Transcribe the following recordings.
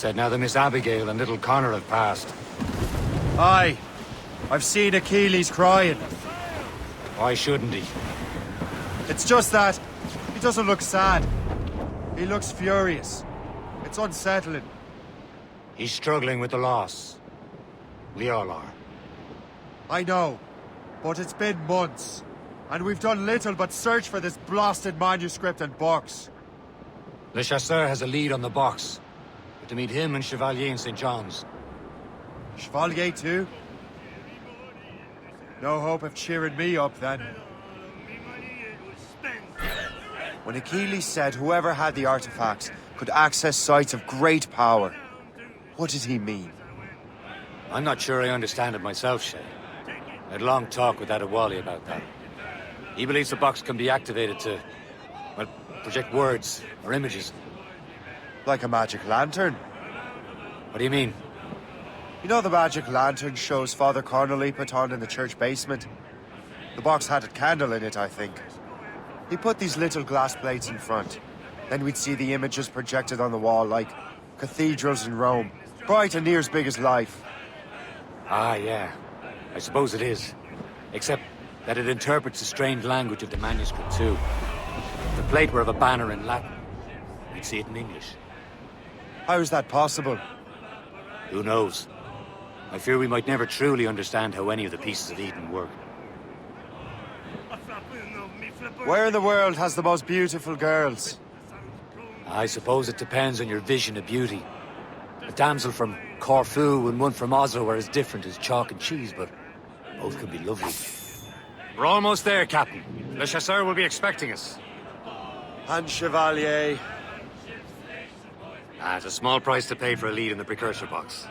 Said now that Miss Abigail and little Connor have passed. Aye. I've seen Achilles crying. Why shouldn't he? It's just that he doesn't look sad. He looks furious. It's unsettling. He's struggling with the loss. We all are. I know, but it's been months, and we've done little but search for this blasted manuscript and box. Le Chasseur has a lead on the box. We're to meet him and Chevalier in St. John's. Chevalier too? No hope of cheering me up then. When Achilles said whoever had the artifacts could access sites of great power, what did he mean? I'm not sure I understand it myself, Shay. I had a long talk with Adewale about that. He believes the box can be activated to, well, project words or images. Like a magic lantern? What do you mean? You know the magic lantern shows Father Connolly put on in the church basement? The box had a candle in it, I think. He put these little glass plates in front. Then we'd see the images projected on the wall like cathedrals in Rome. Bright and near as big as life. Ah, yeah. I suppose it is. Except that it interprets the strange language of the manuscript, too. If the plate were of a banner in Latin, we'd see it in English. How is that possible? Who knows? I fear we might never truly understand how any of the pieces of Eden work. Where in the world has the most beautiful girls? I suppose it depends on your vision of beauty. A damsel from Corfu and one from Oslo are as different as chalk and cheese, but both can be lovely. We're almost there, Captain. Le Chasseur will be expecting us. And Chevalier. It's a small price to pay for a lead in the precursor box.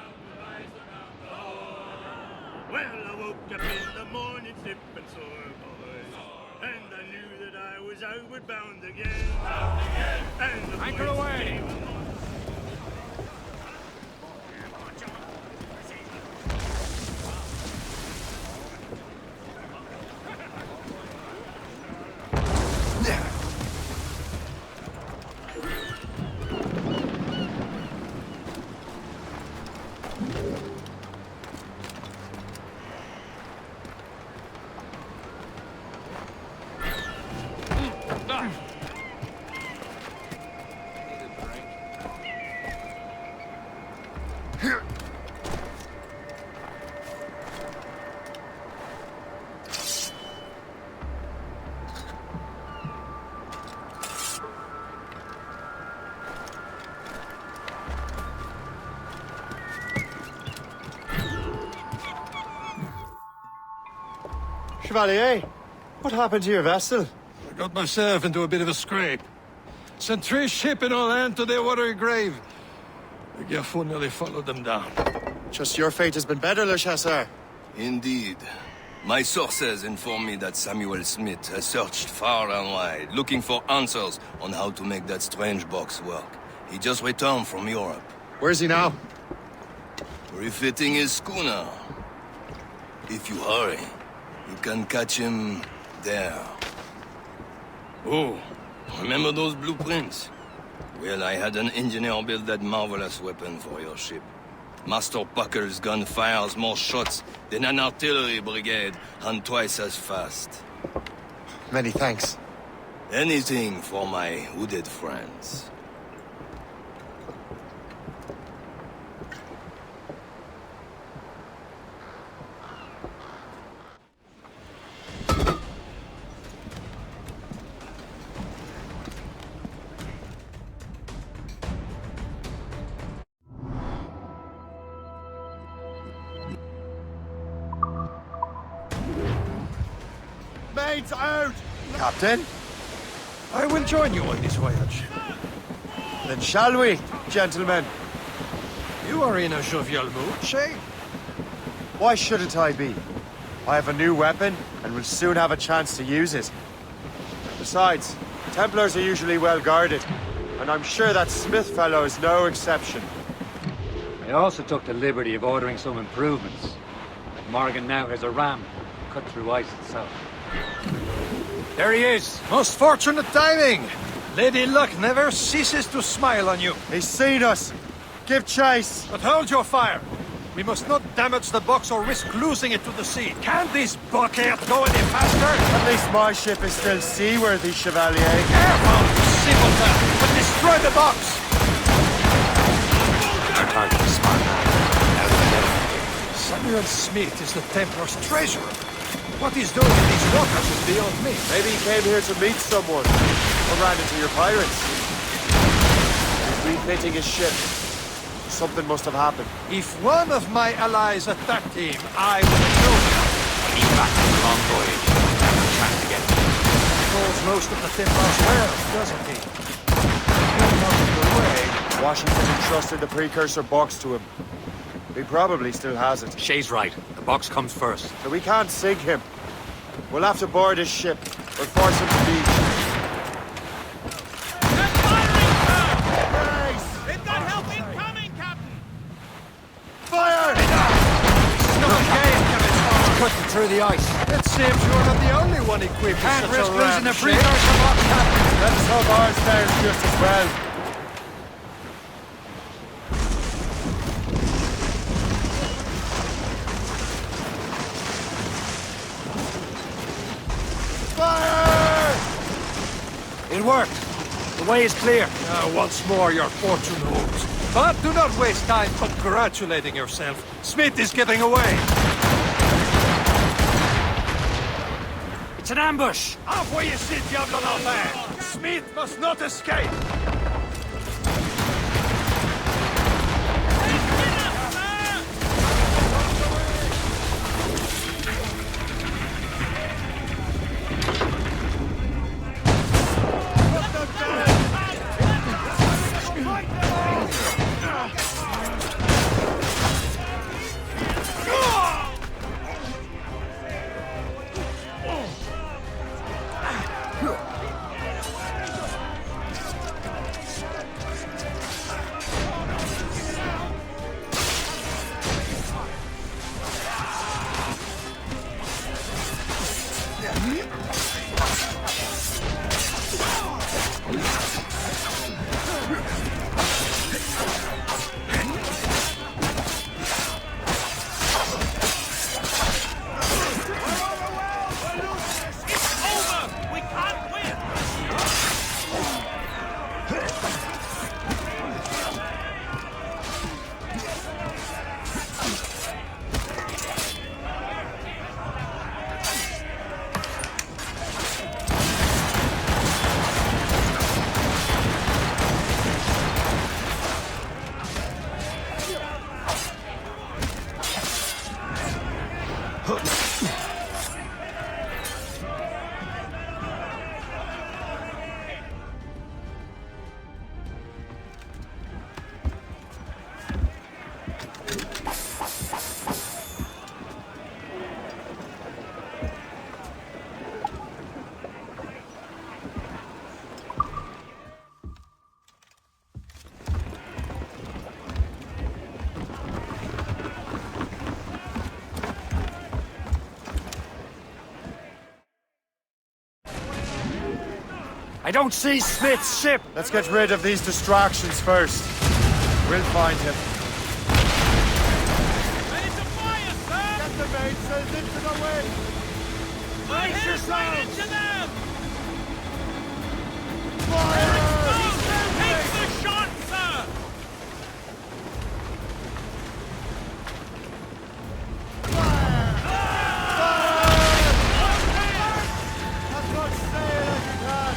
Well, I woke up in the morning sipping soy boy, and I knew that I was outward bound again. And the Anchor voice away! came Chevalier, what happened to your vessel? I got myself into a bit of a scrape. Sent 3 ships in our land to their watery grave. The Gerfaut nearly followed them down. Just your fate has been better, Le Chasseur. Indeed. My sources inform me that Samuel Smith has searched far and wide, looking for answers on how to make that strange box work. He just returned from Europe. Where's he now? Refitting his schooner. If you hurry, you can catch him there. Oh, remember those blueprints? Well, I had an engineer build that marvelous weapon for your ship. Master Puckle's gun fires more shots than an artillery brigade, and twice as fast. Many thanks. Anything for my hooded friends. Mates out! Captain? I will join you on this voyage. Then shall we, gentlemen? You are in a jovial mood, Shay? Why shouldn't I be? I have a new weapon, and will soon have a chance to use it. Besides, Templars are usually well guarded, and I'm sure that Smith fellow is no exception. I also took the liberty of ordering some improvements. Morgan now has a ram cut through ice itself. There he is! Most fortunate timing! Lady Luck never ceases to smile on you. He's seen us! Give chase! But hold your fire. We must not damage the box or risk losing it to the sea. Can't this bucket go any faster? At least my ship is still seaworthy, Chevalier. Careful, simpleton! But destroy the box! Our target is smart man. Out of the middle. Samuel Smith is the Templar's treasurer. What he's doing in these waters is beyond me. Maybe he came here to meet someone. Or ran into your pirates. He's refitting his ship. Something must have happened. If one of my allies attacked him, I would have killed him. He's back from the long voyage. Never a chance to get him. Knows most of the Templars well, doesn't he? Not out of the way. Washington entrusted the precursor box to him. He probably still has it. Shay's right. The box comes first. So we can't sink him. We'll have to board his ship, or force him to beach. They're firing, sir! They've got help incoming, Captain! Fire! Not game, Captain. Cutting through the ice. It seems you're not the only one equipped Can't with such risk a losing the ramshackle. precursor box, Captain. Let us hope ours fares just as well. Fire! It worked. The way is clear. Once more, your fortune holds. But do not waste time congratulating yourself. Smith is getting away. It's an ambush. Off where you sit, Diablo Norbert. Smith must not escape. I don't see Smith's ship. Let's get rid of these distractions first. We'll find him. Ready to fire, sir! Get the mainsails into the wind! My head's right into them! Fire! Take the shot, sir! As much sail as you can!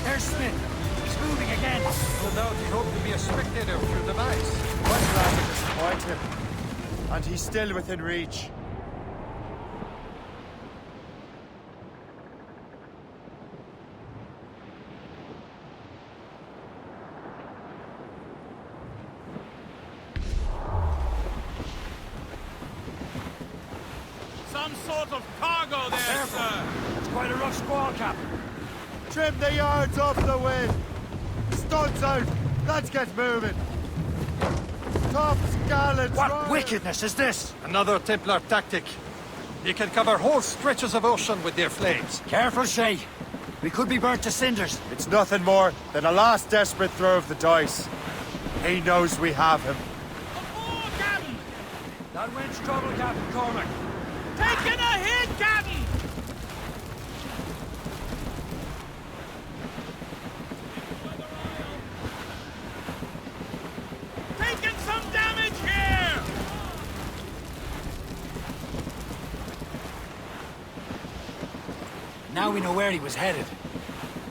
There's Smith. He's moving again. No doubt he hoped to be a spectator through the ice. Much glad to disappoint him. And he's still within reach. Some sort of cargo there, sir! It's quite a rough squall, Cap. Trim the yards off the wind! Stunts out! Let's get moving! Tops, gallants, What royals. wickedness is this? Another Templar tactic. They can cover whole stretches of ocean with their flames. Careful, Shay. We could be burnt to cinders. It's nothing more than a last desperate throw of the dice. He knows we have him. Aboard, Captain! That wind's trouble, Captain Cormac. Taking a hit, Captain! Taking some damage here! Now we know where he was headed.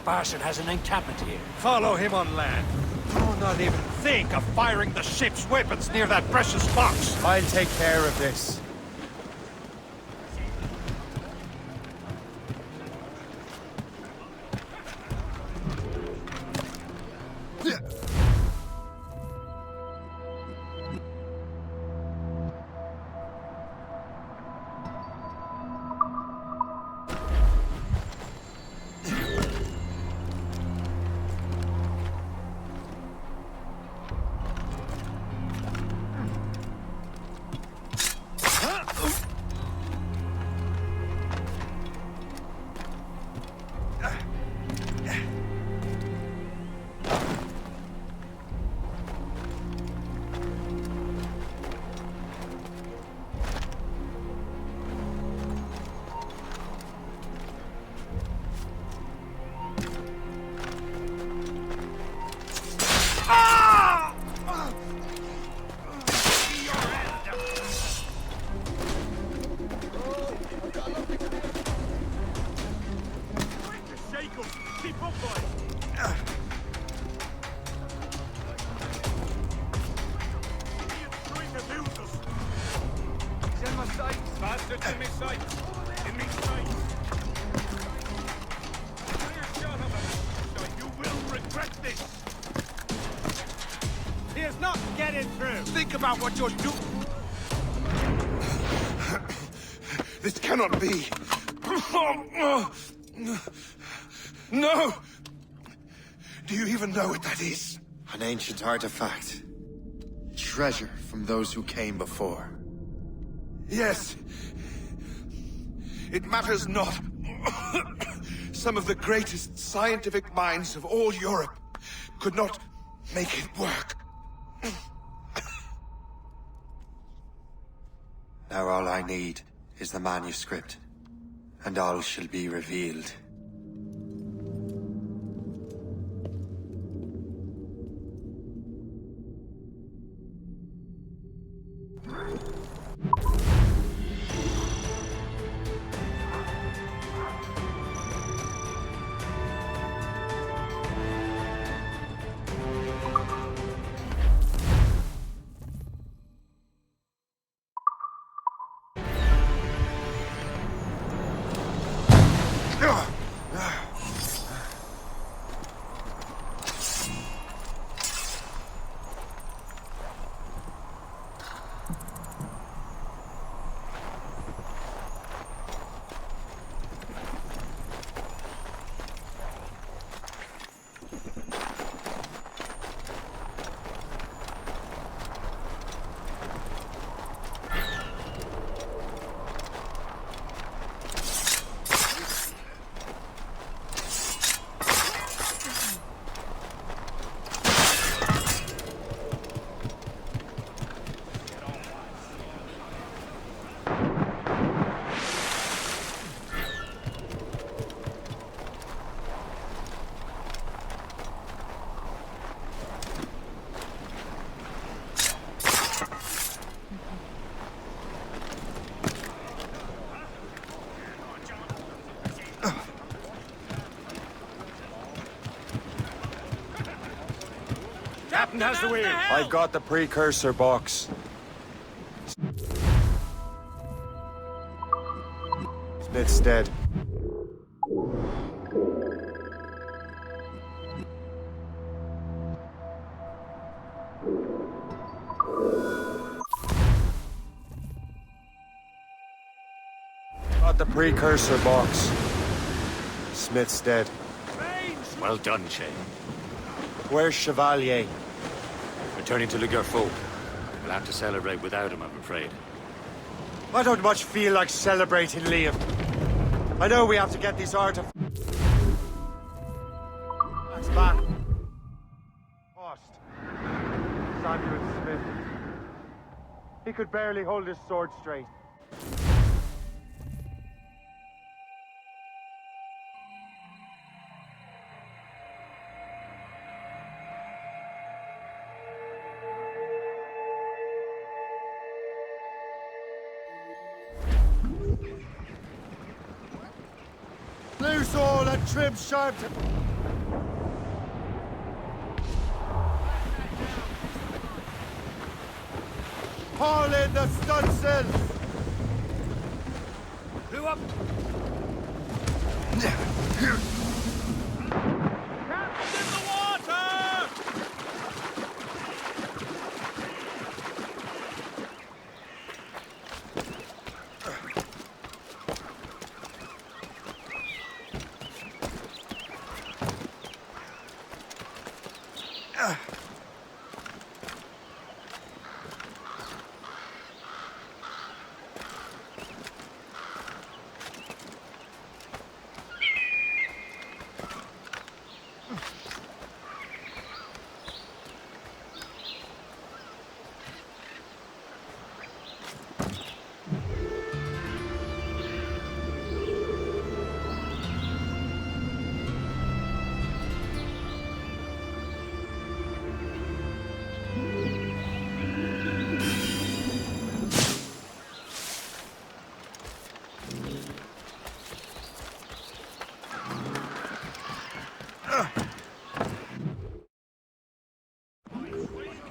Bastard has an encampment here. Follow him on land. Do not even think of firing the ship's weapons near that precious box. I'll take care of this. Keep up, boys! In my sights. Bastards in me sights! In me sights! Clear shot of him! You will regret this! He is not getting through. Think about what you're doing. This cannot be. No! Do you even know what that is? An ancient artifact. Treasure from those who came before. Yes. It matters not. Some of the greatest scientific minds of all Europe could not make it work. Now all I need is the manuscript, and all shall be revealed. Captain has the wheel. I've got the precursor box. Smith's dead. Got the precursor box. Smith's dead. Well done, Shay. Where's Chevalier? Returning to Le Gerfaut. We'll have to celebrate without him, I'm afraid. I don't much feel like celebrating, Liam. I know we have to get these artifacts back. Lost. Samuel Smith. He could barely hold his sword straight. Loose all and trim sharp. Haul in the stunsails! Who up?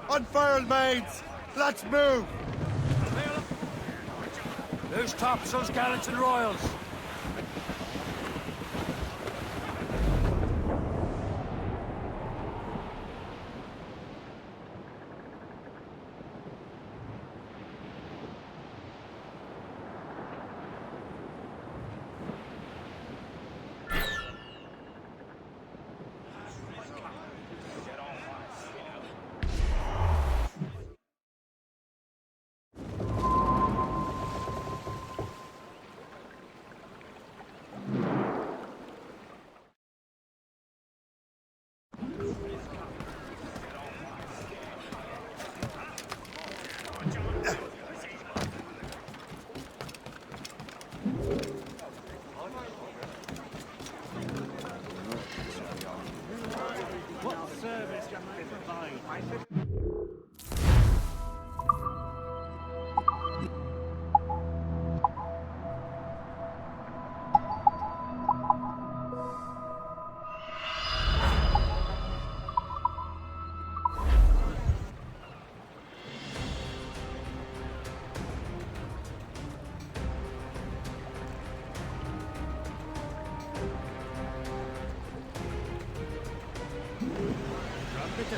Unfurled, mates! Let's move! Loose topsails, gallants and royals.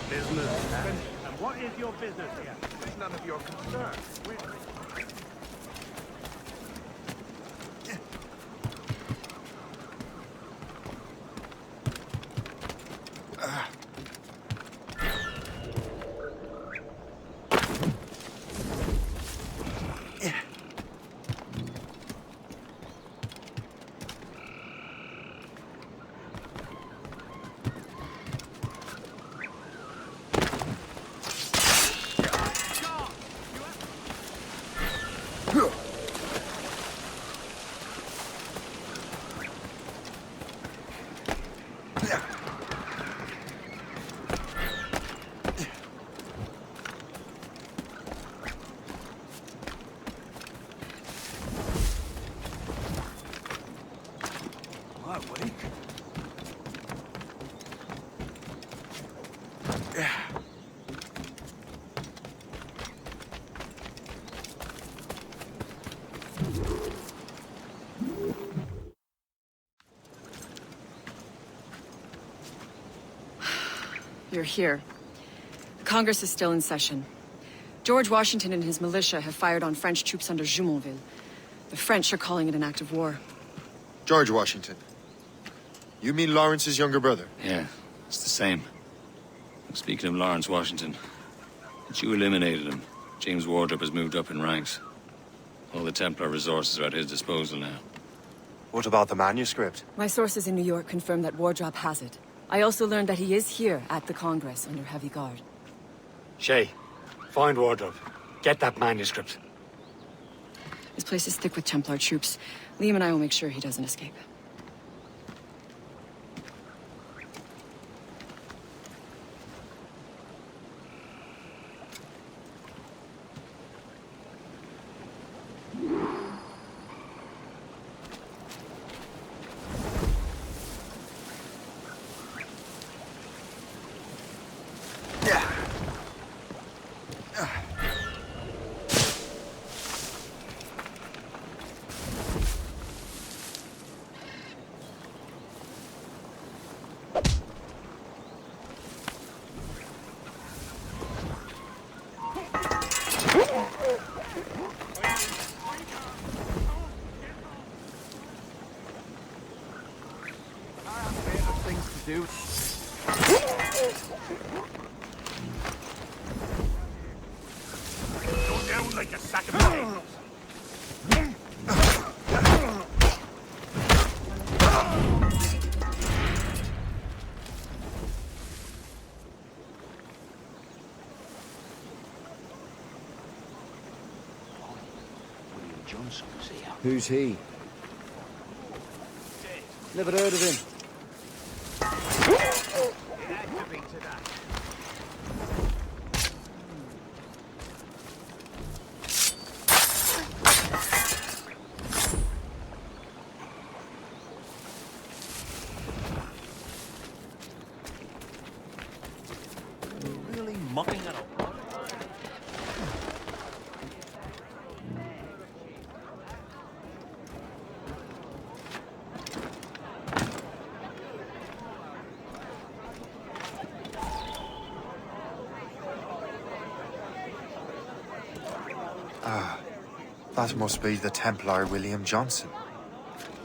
Business, and what is your business here? It's none of your concern. You're here. Congress is still in session. George Washington and his militia have fired on French troops under Jumonville. The French are calling it an act of war. George Washington. You mean Lawrence's younger brother? Yeah, it's the same. Speaking of Lawrence Washington, since you eliminated him, James Wardrop has moved up in ranks. All the Templar resources are at his disposal now. What about the manuscript? My sources in New York confirm that Wardrop has it. I also learned that he is here at the Congress under heavy guard. Shay, Find Wardrobe. Get that manuscript. This place is thick with Templar troops. Liam and I will make sure he doesn't escape. Go down like a sack of potatoes. Who's he? Never heard of him. Really mucking it up. That must be the Templar William Johnson.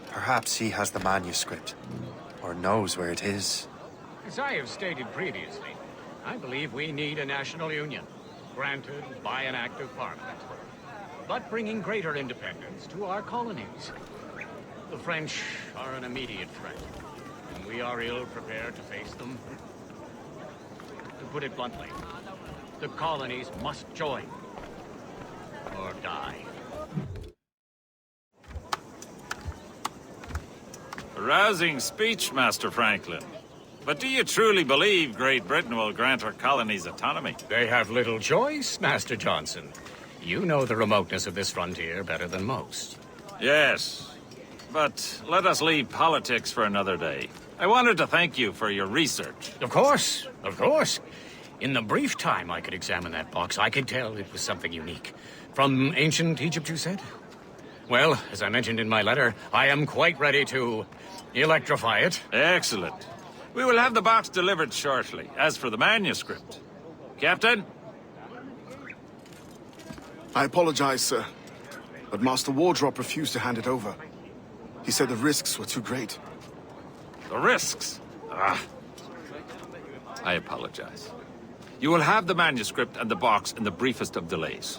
Perhaps he has the manuscript, or knows where it is. As I have stated previously, I believe we need a national union, granted by an act of parliament, but bringing greater independence to our colonies. The French are an immediate threat, and we are ill prepared to face them. To put it bluntly, the colonies must join, or die. A rousing speech, Master Franklin. But do you truly believe Great Britain will grant our colonies autonomy? They have little choice, Master Johnson. You know the remoteness of this frontier better than most. Yes, but let us leave politics for another day. I wanted to thank you for your research. Of course, of course. In the brief time I could examine that box, I could tell it was something unique. From ancient Egypt, you said? Well, as I mentioned in my letter, I am quite ready to electrify it. Excellent. We will have the box delivered shortly. As for the manuscript... Captain? I apologize, sir, but Master Wardrop refused to hand it over. He said the risks were too great. The risks? Ah. I apologize. You will have the manuscript and the box in the briefest of delays.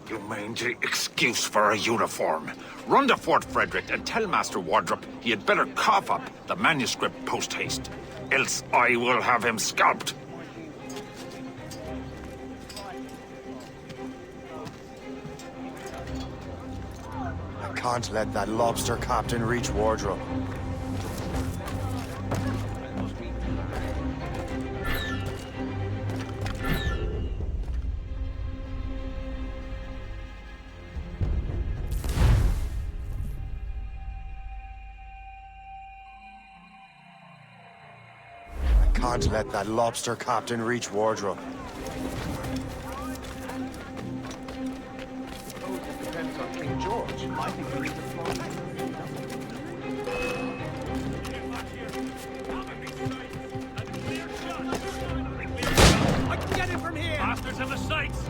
You mangy excuse for a uniform. Run to Fort Frederick and tell Master Wardrop he had better cough up the manuscript post-haste. Else I will have him scalped. I can't let that lobster captain reach Wardrobe. Can't let that lobster captain reach Wardrobe. Depends on King George. I think we need to fly. I can get it from here! Bastards have the sights!